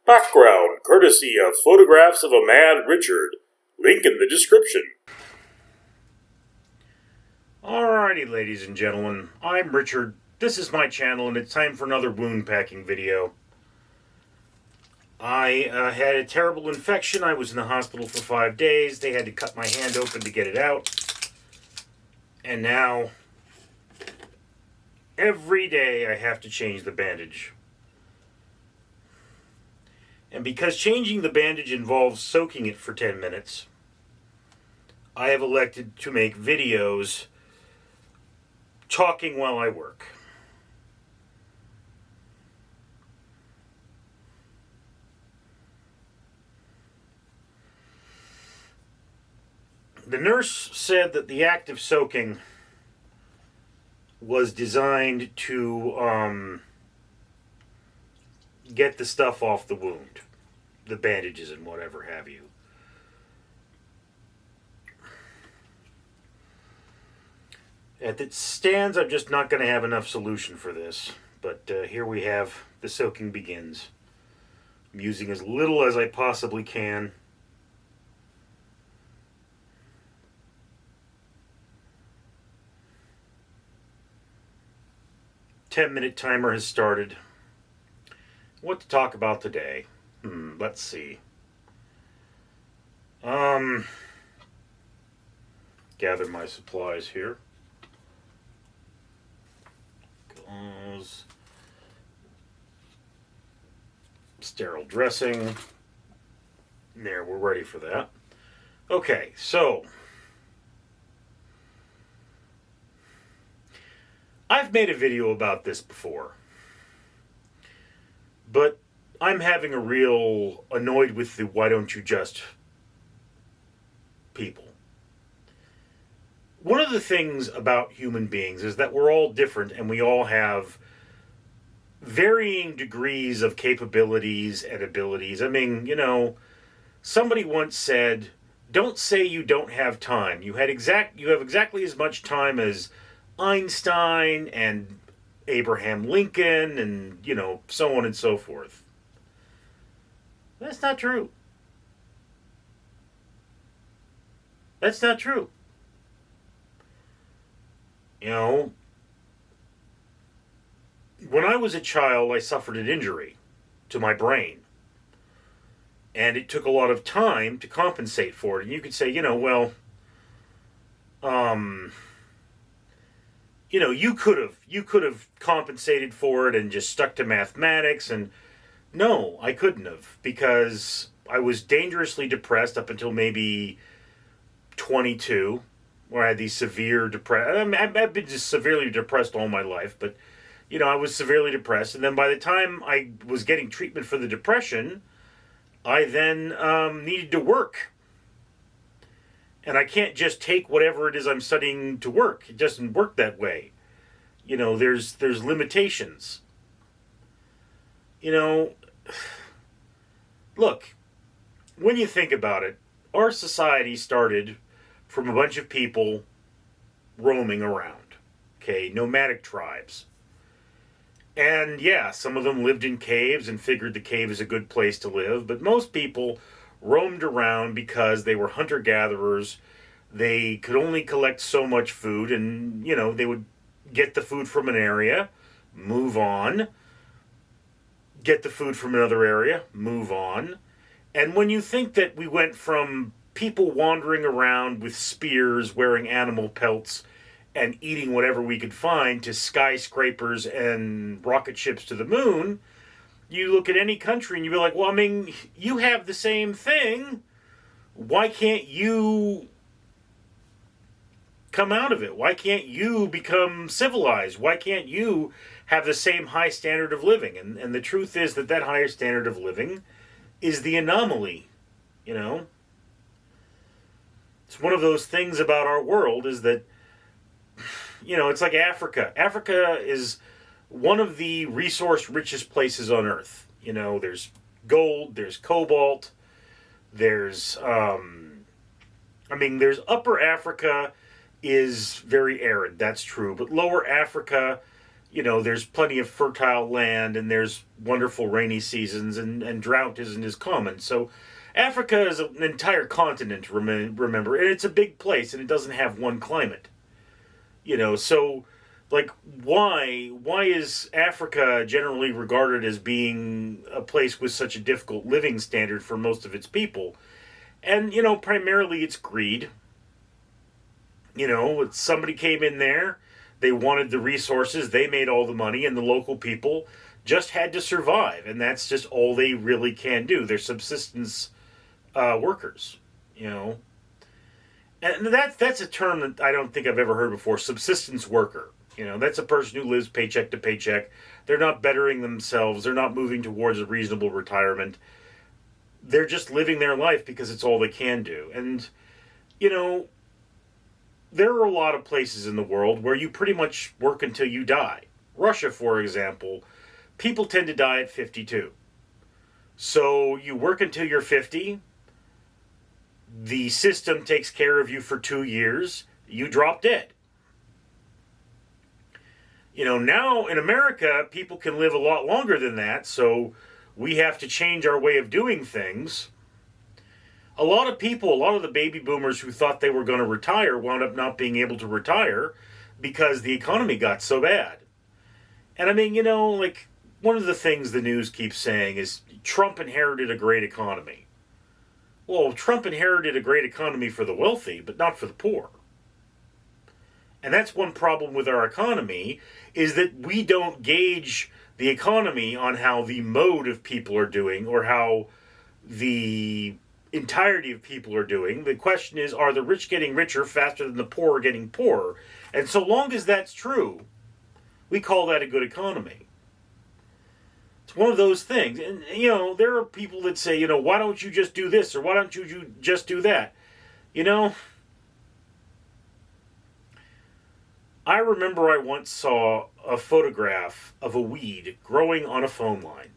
Background courtesy of Photographs of a Mad Richard. Link in the description. Alrighty, ladies and gentlemen, I'm Richard. This is my channel, and it's time for another wound packing video. I had a terrible infection. I was in the hospital for 5 days. They had to cut my hand open to get it out. And now, every day I have to change the bandage. And because changing the bandage involves soaking it for 10 minutes, I have elected to make videos talking while I work. The nurse said that the act of soaking was designed to get the stuff off the wound, the bandages and whatever have you. As it stands, I'm just not going to have enough solution for this, but here we have the soaking begins. I'm using as little as I possibly can. Ten-minute timer has started. What to talk about today? Let's see. Gather my supplies here. Gauze. Sterile dressing. There, we're ready for that. Okay, so I've made a video about this before. But I'm having a real annoyed with the why don't you just people. One of the things about human beings is that we're all different and we all have varying degrees of capabilities and abilities. I mean, you know, somebody once said, don't say you don't have time. You have exactly as much time as Einstein and Abraham Lincoln and, you know, so on and so forth. That's not true. That's not true. You know, when I was a child, I suffered an injury to my brain. And it took a lot of time to compensate for it. And you could say, you know, well, you know, you could have compensated for it and just stuck to mathematics, and no, I couldn't have, because I was dangerously depressed up until maybe 22, where I had these severe depression. I've been just severely depressed all my life, but you know, I was severely depressed, and then by the time I was getting treatment for the depression, I then needed to work. And I can't just take whatever it is I'm studying to work. It doesn't work that way. You know, there's limitations. You know, look, when you think about it, our society started from a bunch of people roaming around. Okay, nomadic tribes. And yeah, some of them lived in caves and figured the cave is a good place to live, but most people roamed around because they were hunter-gatherers. They could only collect so much food, and, you know, they would get the food from an area, move on, get the food from another area, move on. And when you think that we went from people wandering around with spears, wearing animal pelts, and eating whatever we could find, to skyscrapers and rocket ships to the moon, you look at any country and you be like, well, I mean, you have the same thing. Why can't you come out of it? Why can't you become civilized? Why can't you have the same high standard of living? And the truth is that higher standard of living is the anomaly, you know? It's one of those things about our world is that, you know, it's like Africa. Africa is one of the resource richest places on earth. You know, there's gold, there's cobalt, there's there's Upper Africa is very arid, that's true, but Lower Africa There's plenty of fertile land and there's wonderful rainy seasons, and drought isn't as common. So Africa is an entire continent, remember, and it's a big place and it doesn't have one climate. So like why is Africa generally regarded as being a place with such a difficult living standard for most of its people? And primarily it's greed. Somebody came in there, they wanted the resources, they made all the money, and the local people just had to survive, and that's just all they really can do. They're subsistence workers, and that's a term that I don't think I've ever heard before. Subsistence worker. That's a person who lives paycheck to paycheck. They're not bettering themselves. They're not moving towards a reasonable retirement. They're just living their life because it's all they can do. And, there are a lot of places in the world where you pretty much work until you die. Russia, for example, people tend to die at 52. So you work until you're 50. The system takes care of you for 2 years. You drop dead. Now in America, people can live a lot longer than that, so we have to change our way of doing things. A lot of the baby boomers who thought they were going to retire wound up not being able to retire because the economy got so bad. And I mean, one of the things the news keeps saying is Trump inherited a great economy. Well, Trump inherited a great economy for the wealthy, but not for the poor. And that's one problem with our economy, is that we don't gauge the economy on how the mode of people are doing or how the entirety of people are doing. The question is, are the rich getting richer faster than the poor are getting poorer? And so long as that's true, we call that a good economy. It's one of those things. And, there are people that say, why don't you just do this or why don't you just do that? I remember I once saw a photograph of a weed growing on a phone line.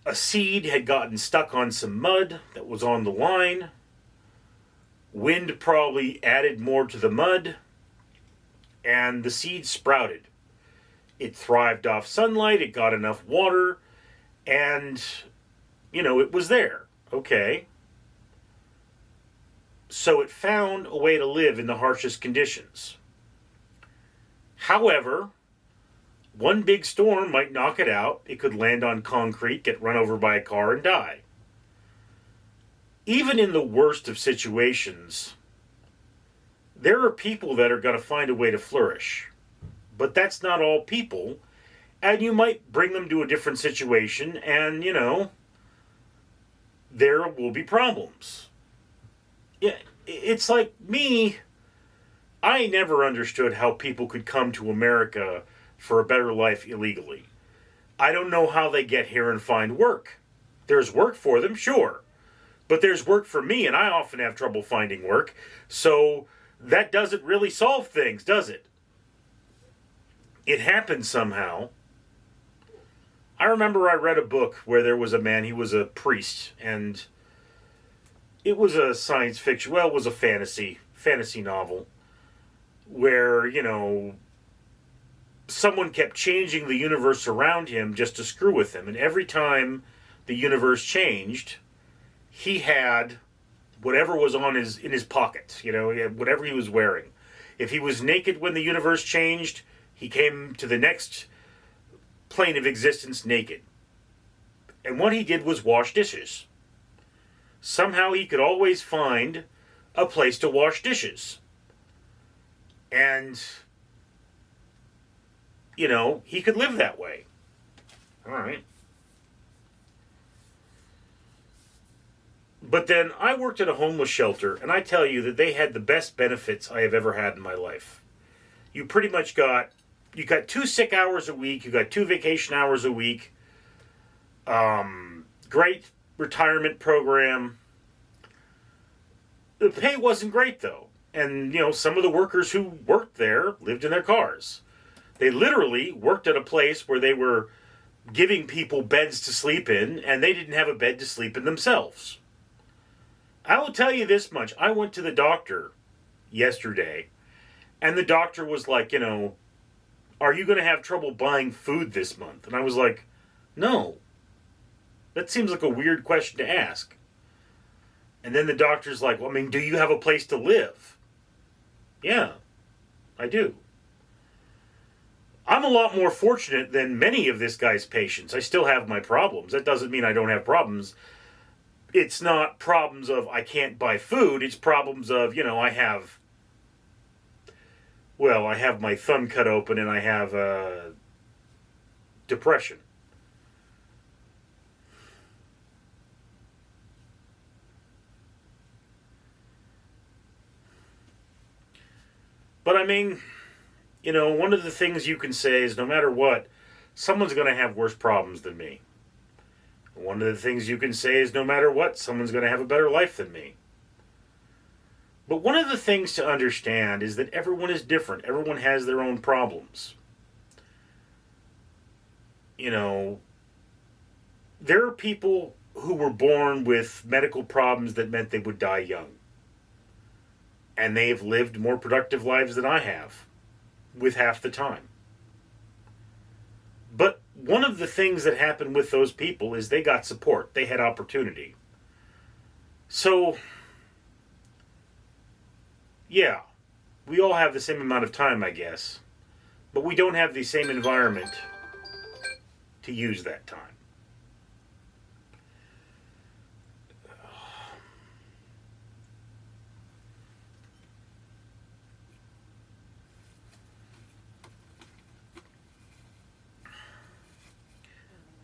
A seed had gotten stuck on some mud that was on the line. Wind probably added more to the mud, and the seed sprouted. It thrived off sunlight, it got enough water, and, it was there. Okay. So it found a way to live in the harshest conditions. However, one big storm might knock it out. It could land on concrete, get run over by a car, and die. Even in the worst of situations, there are people that are going to find a way to flourish. But that's not all people. And you might bring them to a different situation, and, there will be problems. Yeah, it's like me. I never understood how people could come to America for a better life illegally. I don't know how they get here and find work. There's work for them, sure. But there's work for me, and I often have trouble finding work. So that doesn't really solve things, does it? It happens somehow. I remember I read a book where there was a man, he was a priest, and it was a science fiction, well, it was a fantasy novel, where, someone kept changing the universe around him just to screw with him. And every time the universe changed, he had whatever was in his pocket, he had whatever he was wearing. If he was naked when the universe changed, he came to the next plane of existence naked. And what he did was wash dishes. Somehow he could always find a place to wash dishes. And, he could live that way. All right. But then I worked at a homeless shelter, and I tell you that they had the best benefits I have ever had in my life. You pretty much got 2 sick hours a week, you got 2 vacation hours a week, great retirement program. The pay wasn't great, though. And, some of the workers who worked there lived in their cars. They literally worked at a place where they were giving people beds to sleep in, and they didn't have a bed to sleep in themselves. I will tell you this much. I went to the doctor yesterday, and the doctor was like, are you going to have trouble buying food this month? And I was like, no. That seems like a weird question to ask. And then the doctor's like, well, I mean, do you have a place to live? Yeah, I do. I'm a lot more fortunate than many of this guy's patients. I still have my problems. That doesn't mean I don't have problems. It's not problems of I can't buy food. It's problems of, I have my thumb cut open and I have depression. But I mean, one of the things you can say is no matter what, someone's going to have worse problems than me. One of the things you can say is no matter what, someone's going to have a better life than me. But one of the things to understand is that everyone is different. Everyone has their own problems. There are people who were born with medical problems that meant they would die young. And they've lived more productive lives than I have, with half the time. But one of the things that happened with those people is they got support. They had opportunity. So, yeah, we all have the same amount of time, I guess. But we don't have the same environment to use that time.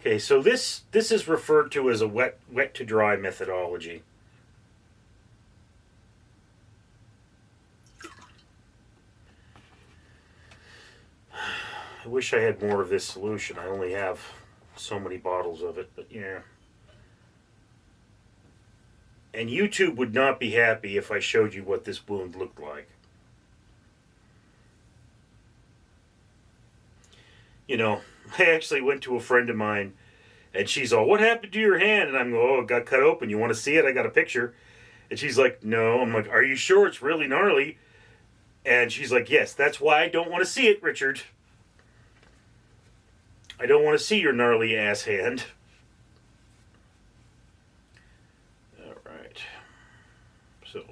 Okay, so this is referred to as a wet to dry methodology. I wish I had more of this solution. I only have so many bottles of it, but yeah. And YouTube would not be happy if I showed you what this wound looked like. I actually went to a friend of mine, and she's all, what happened to your hand? And I'm going, oh, it got cut open. You want to see it? I got a picture. And she's like, no. I'm like, are you sure it's really gnarly? And she's like, yes, that's why I don't want to see it, Richard. I don't want to see your gnarly ass hand. All right. So,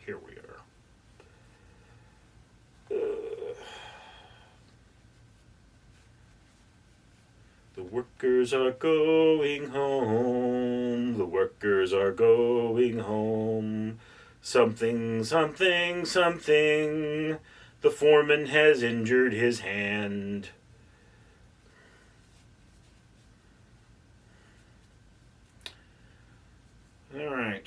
here we are. The workers are going home. The workers are going home. Something, something, something. The foreman has injured his hand. All right.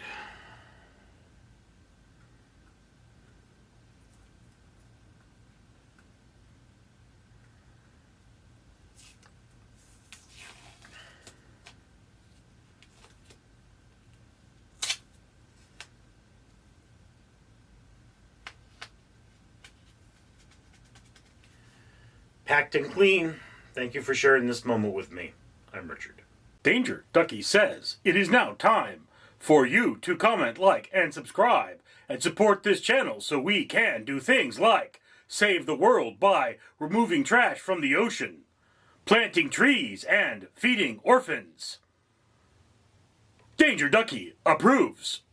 Packed and clean. Thank you for sharing this moment with me. I'm Richard. Danger Ducky says it is now time for you to comment, like, and subscribe, and support this channel so we can do things like save the world by removing trash from the ocean, planting trees, and feeding orphans. Danger Ducky approves.